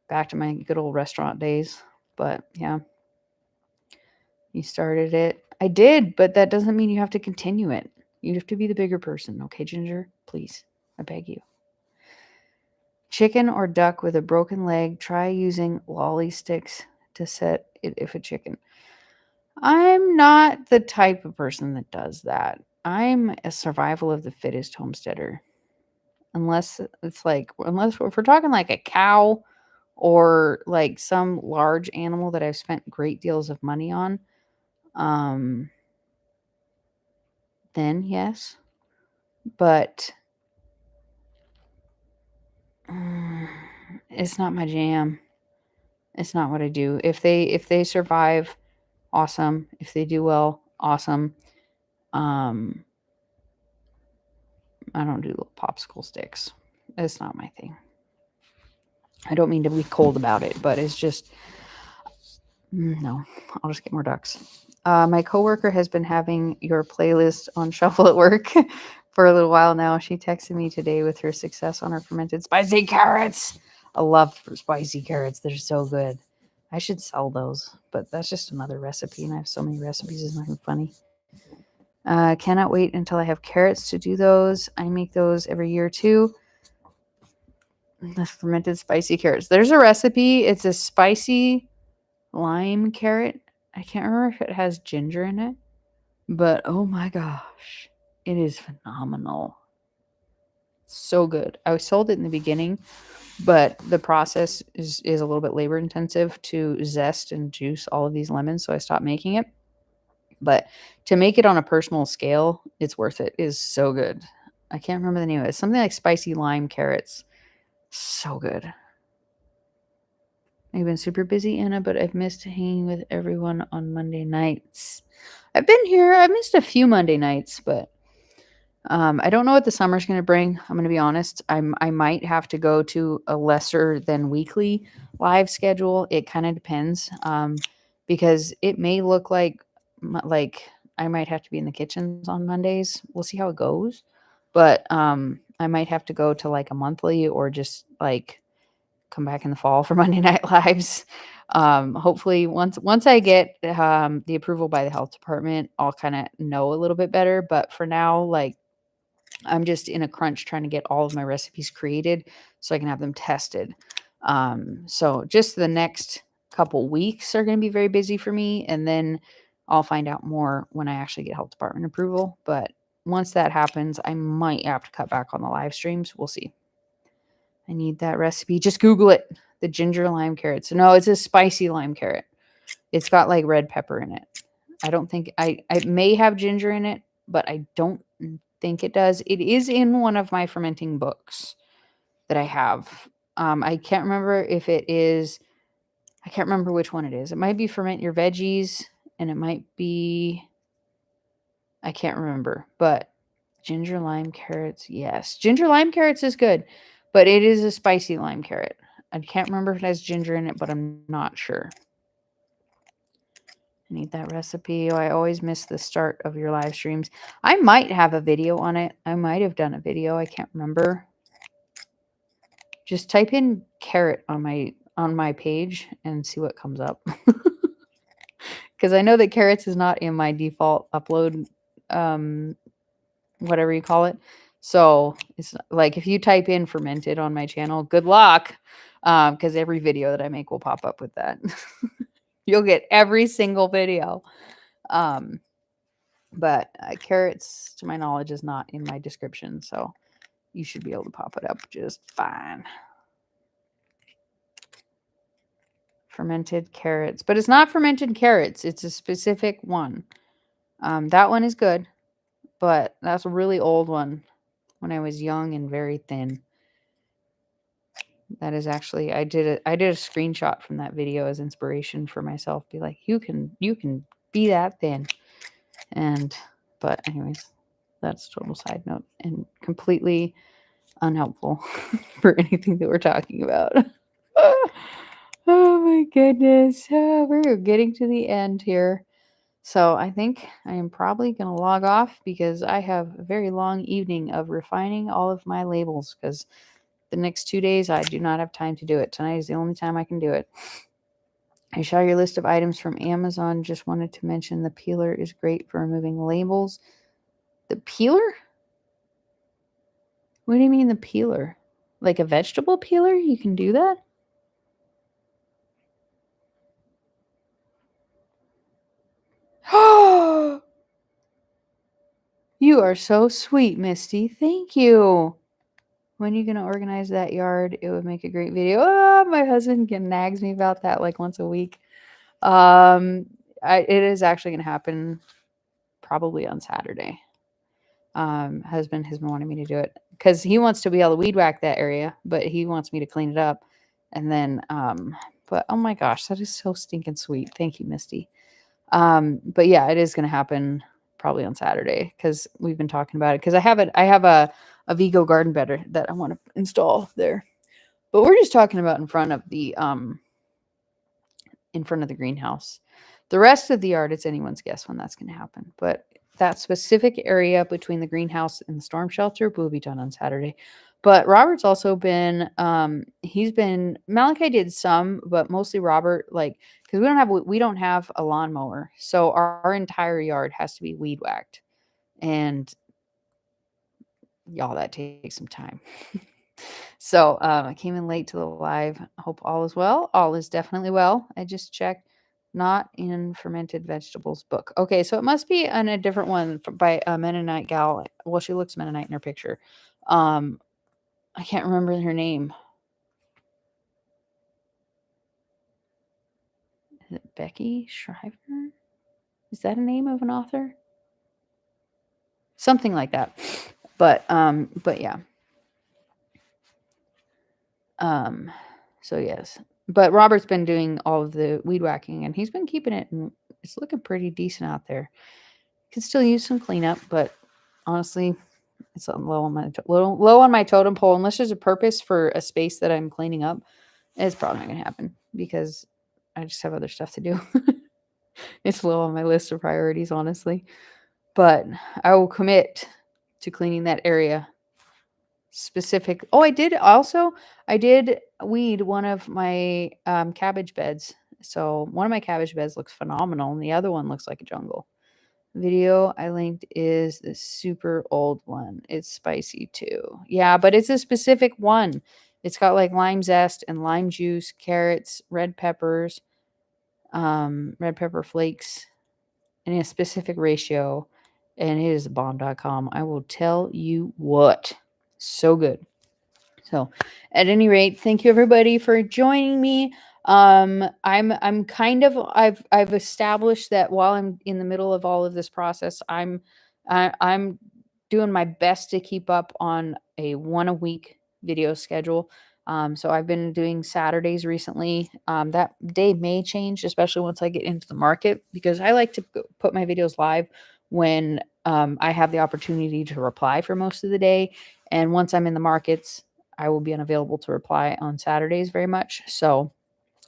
Back to my good old restaurant days. But yeah, you started it. I did, but that doesn't mean you have to continue it. You have to be the bigger person. Okay, Ginger? Please. I beg you. Chicken or duck with a broken leg, try using lolly sticks to set it if a chicken. I'm not the type of person that does that. I'm a survival of the fittest homesteader. Unless it's like, unless if we're talking like a cow or like some large animal that I've spent great deals of money on, then yes. But it's not my jam. It's not what I do. If they survive, awesome. If they do well, awesome. I don't do little popsicle sticks. It's not my thing. I don't mean to be cold about it, but it's just no. I'll just get more ducks. My coworker has been having your playlist on shuffle at work for a little while now. She texted me today with her success on her fermented spicy carrots. I love spicy carrots. They're so good. I should sell those, but that's just another recipe, and I have so many recipes. It's not even funny. Cannot wait until I have carrots to do those. I make those every year too. The fermented spicy carrots. There's a recipe. It's a spicy lime carrot. I can't remember if it has ginger in it, but oh my gosh, it is phenomenal. So good. I sold it in the beginning, but the process is a little bit labor intensive to zest and juice all of these lemons, so I stopped making it. But to make it on a personal scale, it's worth it. It is so good. I can't remember the name of it. It's something like spicy lime carrots. So good. I've been super busy, Anna, but I've missed hanging with everyone on Monday nights. I've been here. I missed a few Monday nights, but I don't know what the summer's going to bring. I'm going to be honest. I might have to go to a lesser than weekly live schedule. It kind of depends because it may look like I might have to be in the kitchens on Mondays. We'll see how it goes. But I might have to go to like a monthly or just like come back in the fall for Monday Night Lives. Hopefully once I get the approval by the health department, I'll kind of know a little bit better. But for now, like I'm just in a crunch trying to get all of my recipes created so I can have them tested. So just the next couple weeks are going to be very busy for me. And then I'll find out more when I actually get health department approval. But once that happens, I might have to cut back on the live streams. We'll see. I need that recipe. Just Google it. The ginger lime carrots. No, it's a spicy lime carrot. It's got like red pepper in it. I don't think I may have ginger in it, but I don't think it does. It is in one of my fermenting books that I have. I can't remember if it is, I can't remember which one it is. It might be Ferment Your Veggies, and it might be, I can't remember, but ginger, lime, carrots. Yes. Ginger, lime, carrots is good, but it is a spicy lime carrot. I can't remember if it has ginger in it, but I'm not sure. I need that recipe. Oh, I always miss the start of your live streams. I might have a video on it. I might have done a video. I can't remember. Just type in carrot on my page and see what comes up. Because I know that carrots is not in my default upload, whatever you call it. So it's like if you type in fermented on my channel, good luck. Because every video that I make will pop up with that. You'll get every single video. But carrots, to my knowledge, is not in my description. So you should be able to pop it up just fine. Fermented carrots. But it's not fermented carrots. It's a specific one. That one is good. But that's a really old one when I was young and very thin. That is actually, I did a screenshot from that video as inspiration for myself. Be like, you can be that thin. But anyways, that's a total side note and completely unhelpful for anything that we're talking about. Oh my goodness. We're getting to the end here. So I think I am probably going to log off because I have a very long evening of refining all of my labels because the next 2 days I do not have time to do it. Tonight is the only time I can do it. I saw your list of items from Amazon. Just wanted to mention the peeler is great for removing labels. The peeler? What do you mean the peeler? Like a vegetable peeler? You can do that? Oh, you are so sweet, Misty. Thank you. When are you going to organize that yard? It would make a great video. Oh, my husband nags me about that like once a week. It is actually going to happen probably on Saturday. Husband has been wanting me to do it because he wants to be able to weed whack that area, but he wants me to clean it up. And then, but oh my gosh, that is so stinking sweet. Thank you, Misty. But yeah, it is going to happen probably on Saturday because we've been talking about it because I have a Vigo garden bed that I want to install there, but we're just talking about in front of the greenhouse. The rest of the yard, it's anyone's guess when that's going to happen, but that specific area between the greenhouse and the storm shelter will be done on Saturday. But Robert's also been, Malachi did some, but mostly Robert, like, because we don't have a lawnmower. So our entire yard has to be weed whacked. And y'all, that takes some time. So I came in late to the live. Hope all is well. All is definitely well. I just checked. Not in Fermented Vegetables book. Okay, so it must be on a different one by a Mennonite gal. Well, she looks Mennonite in her picture. I can't remember her name. Is it Becky Shriver? Is that a name of an author? Something like that. But yeah. So yes. But Robert's been doing all of the weed whacking and he's been keeping it and it's looking pretty decent out there. Could still use some cleanup, but honestly, it's low on my totem pole. Unless there's a purpose for a space that I'm cleaning up, it's probably not going to happen because I just have other stuff to do. It's low on my list of priorities, honestly. But I will commit to cleaning that area. Specific. Oh, I did weed one of my cabbage beds. So one of my cabbage beds looks phenomenal and the other one looks like a jungle. Video I linked is the super old one. It's spicy too. Yeah, but it's a specific one. It's got like lime zest and lime juice, carrots, red peppers, red pepper flakes in a specific ratio. And it is bomb.com. I will tell you what. So good. So at any rate, thank you everybody for joining me. I'm kind of I've established that while I'm in the middle of all of this process, I'm doing my best to keep up on a one a week video schedule. So I've been doing Saturdays recently. That day may change, especially once I get into the market, because I like to put my videos live when I have the opportunity to reply for most of the day. And once I'm in the markets, I will be unavailable to reply on Saturdays very much. So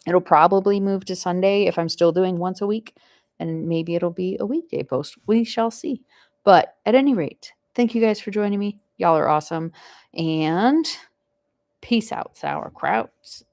it'll probably move to Sunday if I'm still doing once a week, and maybe it'll be a weekday post. We shall see. But at any rate, thank you guys for joining me. Y'all are awesome. And peace out, sauerkrauts.